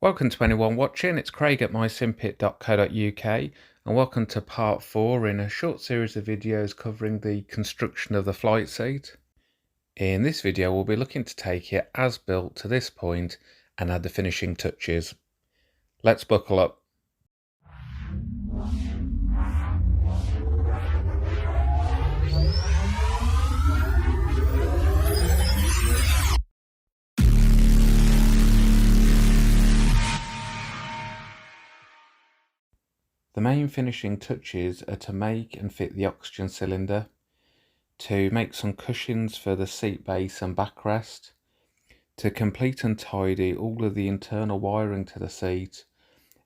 Welcome to anyone watching, it's Craig at mysimpit.co.uk and welcome to part 4 in a short series of videos covering the construction of the flight seat. In this video we'll be looking to take it as built to this point and add the finishing touches. Let's buckle up. The main finishing touches are to make and fit the oxygen cylinder, to make some cushions for the seat base and backrest, to complete and tidy all of the internal wiring to the seat,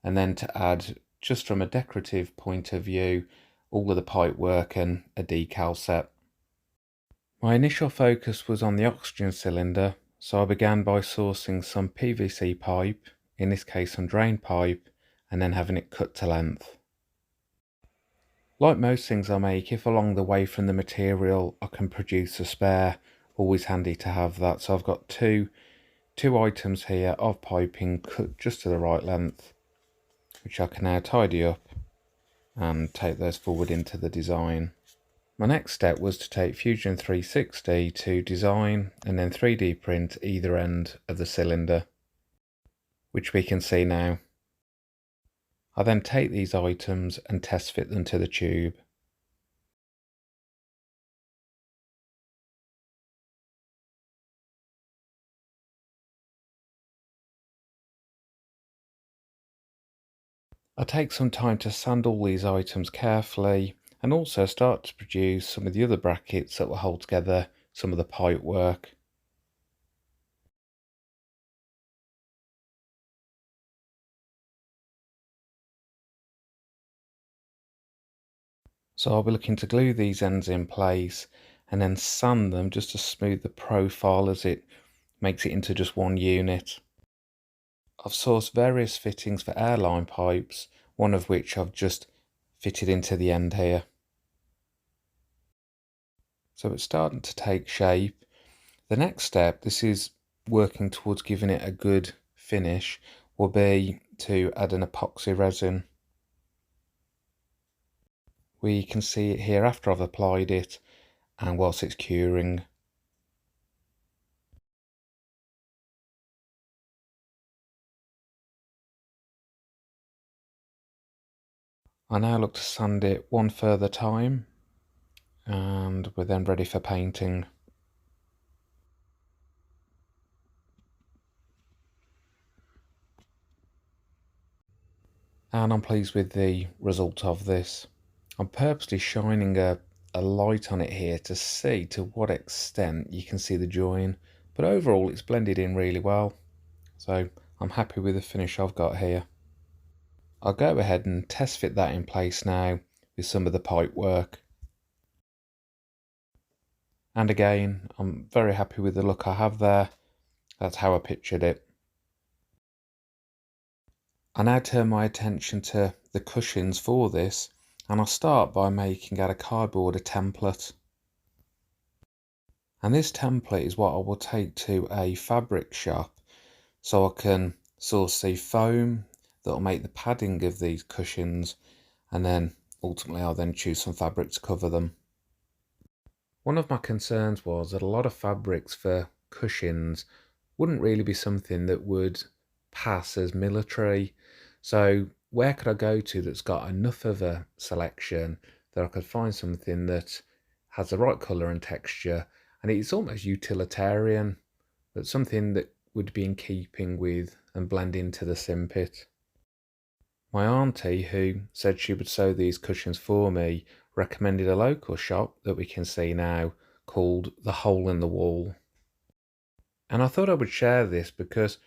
and then to add, just from a decorative point of view, all of the pipework and a decal set. My initial focus was on the oxygen cylinder, so I began by sourcing some PVC pipe, in this case some drain pipe, and then having it cut to length. Like most things I make, if along the way from the material I can produce a spare, always handy to have that. So I've got two items here of piping cut just to the right length, which I can now tidy up and take those forward into the design. My next step was to take Fusion 360 to design and then 3D print either end of the cylinder, which we can see now. I then take these items and test fit them to the tube. I take some time to sand all these items carefully and also start to produce some of the other brackets that will hold together some of the pipe work. So I'll be looking to glue these ends in place and then sand them just to smooth the profile as it makes it into just one unit. I've sourced various fittings for airline pipes, one of which I've just fitted into the end here. So it's starting to take shape. The next step, this is working towards giving it a good finish, will be to add an epoxy resin. We can see it here after I've applied it and whilst it's curing. I now look to sand it one further time and we're then ready for painting. And I'm pleased with the result of this. I'm purposely shining a light on it here to see to what extent you can see the join, but overall it's blended in really well, so I'm happy with the finish I've got here. I'll go ahead and test fit that in place now with some of the pipe work. And again, I'm very happy with the look I have there. That's how I pictured it. I now turn my attention to the cushions for this, and I'll start by making out of cardboard a template. And this template is what I will take to a fabric shop so I can source the foam that will make the padding of these cushions, and then ultimately I'll then choose some fabric to cover them. One of my concerns was that a lot of fabrics for cushions wouldn't really be something that would pass as military. So where could I go to that's got enough of a selection that I could find something that has the right colour and texture, and it's almost utilitarian, but something that would be in keeping with and blend into the Simpit. My auntie, who said she would sew these cushions for me, recommended a local shop that we can see now called The Hole in the Wall. And I thought I would share this because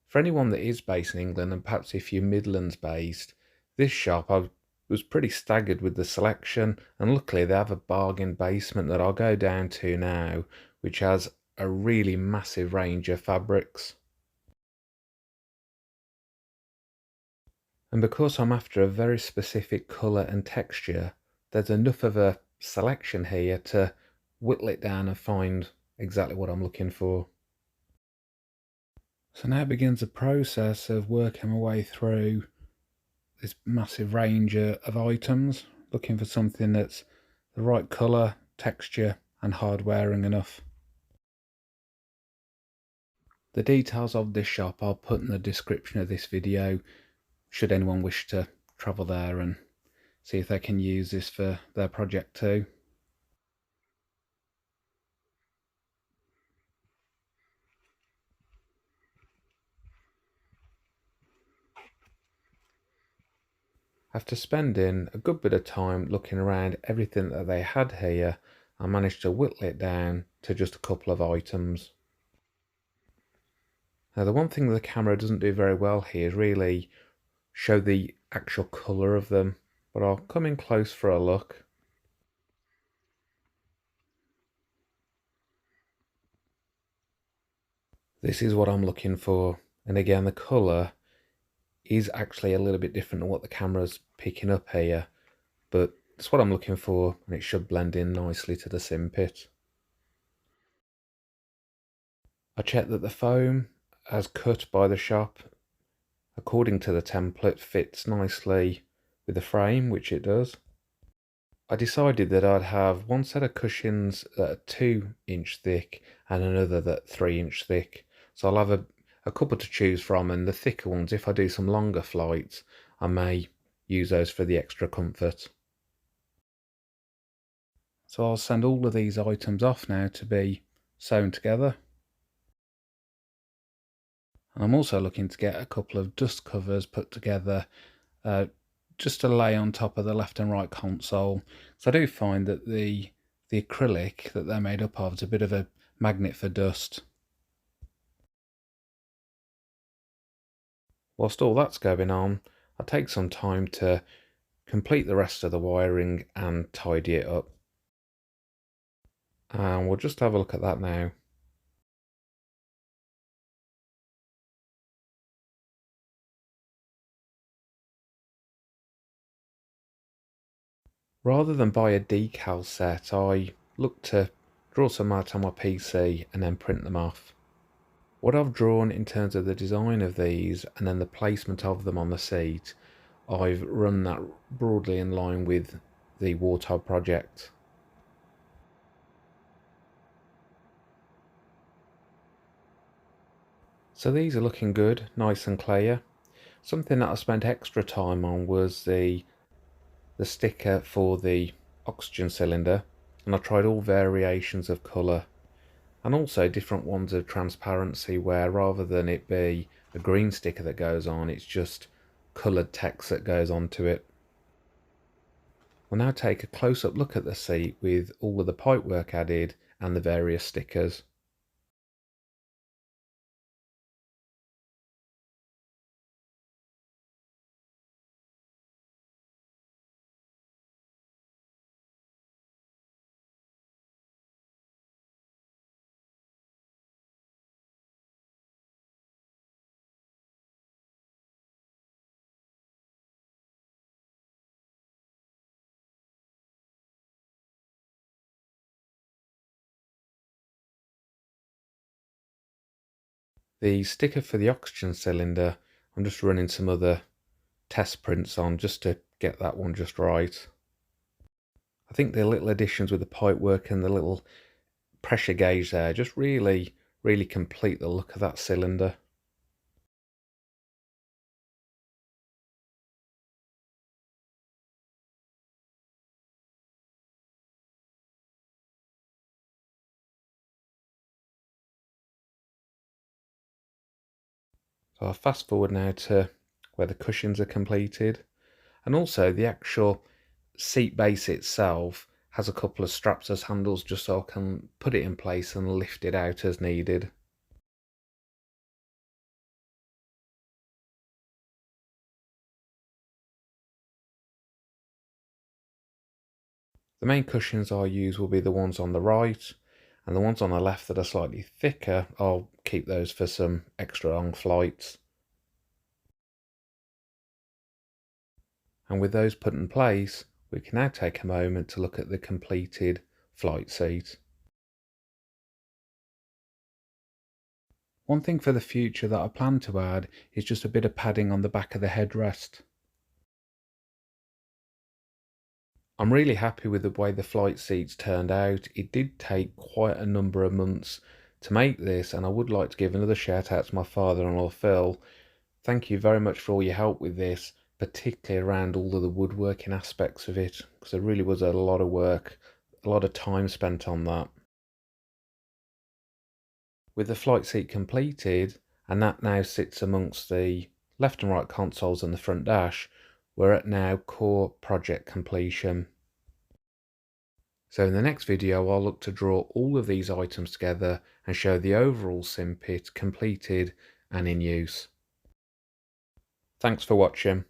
for anyone that is based in England, and perhaps if you're Midlands based, this shop I was pretty staggered with the selection, and luckily they have a bargain basement that I'll go down to now, which has a really massive range of fabrics. And because I'm after a very specific colour and texture, there's enough of a selection here to whittle it down and find exactly what I'm looking for. So now begins the process of working my way through this massive range of items, looking for something that's the right colour, texture and hard wearing enough. The details of this shop I'll put in the description of this video, should anyone wish to travel there and see if they can use this for their project too. After spending a good bit of time looking around everything that they had here, I managed to whittle it down to just a couple of items. Now the one thing the camera doesn't do very well here is really show the actual colour of them, but I'll come in close for a look. This is what I'm looking for, and again the colour is actually a little bit different than what the camera's picking up here, but it's what I'm looking for and it should blend in nicely to the Simpit. I checked that the foam, as cut by the shop, according to the template, fits nicely with the frame, which it does. I decided that I'd have one set of cushions that are 2-inch thick and another that's 3-inch thick. So I'll have a couple to choose from, and the thicker ones, if I do some longer flights, I may use those for the extra comfort. So I'll send all of these items off now to be sewn together. And I'm also looking to get a couple of dust covers put together just to lay on top of the left and right console. So I do find that the acrylic that they're made up of is a bit of a magnet for dust. Whilst all that's going on, I take some time to complete the rest of the wiring and tidy it up. And we'll just have a look at that now. Rather than buy a decal set, I look to draw some out on my PC and then print them off. What I've drawn in terms of the design of these and then the placement of them on the seat, I've run that broadly in line with the Warthog project. So these are looking good, nice and clear. Something that I spent extra time on was the sticker for the oxygen cylinder, and I tried all variations of colour and also different ones of transparency, where rather than it be a green sticker that goes on, it's just coloured text that goes onto it. We'll now take a close-up look at the seat with all of the pipework added and the various stickers. The sticker for the oxygen cylinder, I'm just running some other test prints on just to get that one just right. I think the little additions with the pipework and the little pressure gauge there just really complete the look of that cylinder. So I'll fast forward now to where the cushions are completed, and also the actual seat base itself has a couple of straps as handles just so I can put it in place and lift it out as needed. The main cushions I'll use will be the ones on the right, and the ones on the left that are slightly thicker, I'll keep those for some extra long flights. And with those put in place, we can now take a moment to look at the completed flight seat. One thing for the future that I plan to add is just a bit of padding on the back of the headrest. I'm really happy with the way the flight seats turned out. It did take quite a number of months to make this, and I would like to give another shout out to my father-in-law Phil. Thank you very much for all your help with this, particularly around all of the woodworking aspects of it, because there really was a lot of work, a lot of time spent on that. With the flight seat completed, and that now sits amongst the left and right consoles and the front dash, we're at now core project completion. So in the next video, I'll look to draw all of these items together and show the overall Simpit completed and in use. Thanks for watching.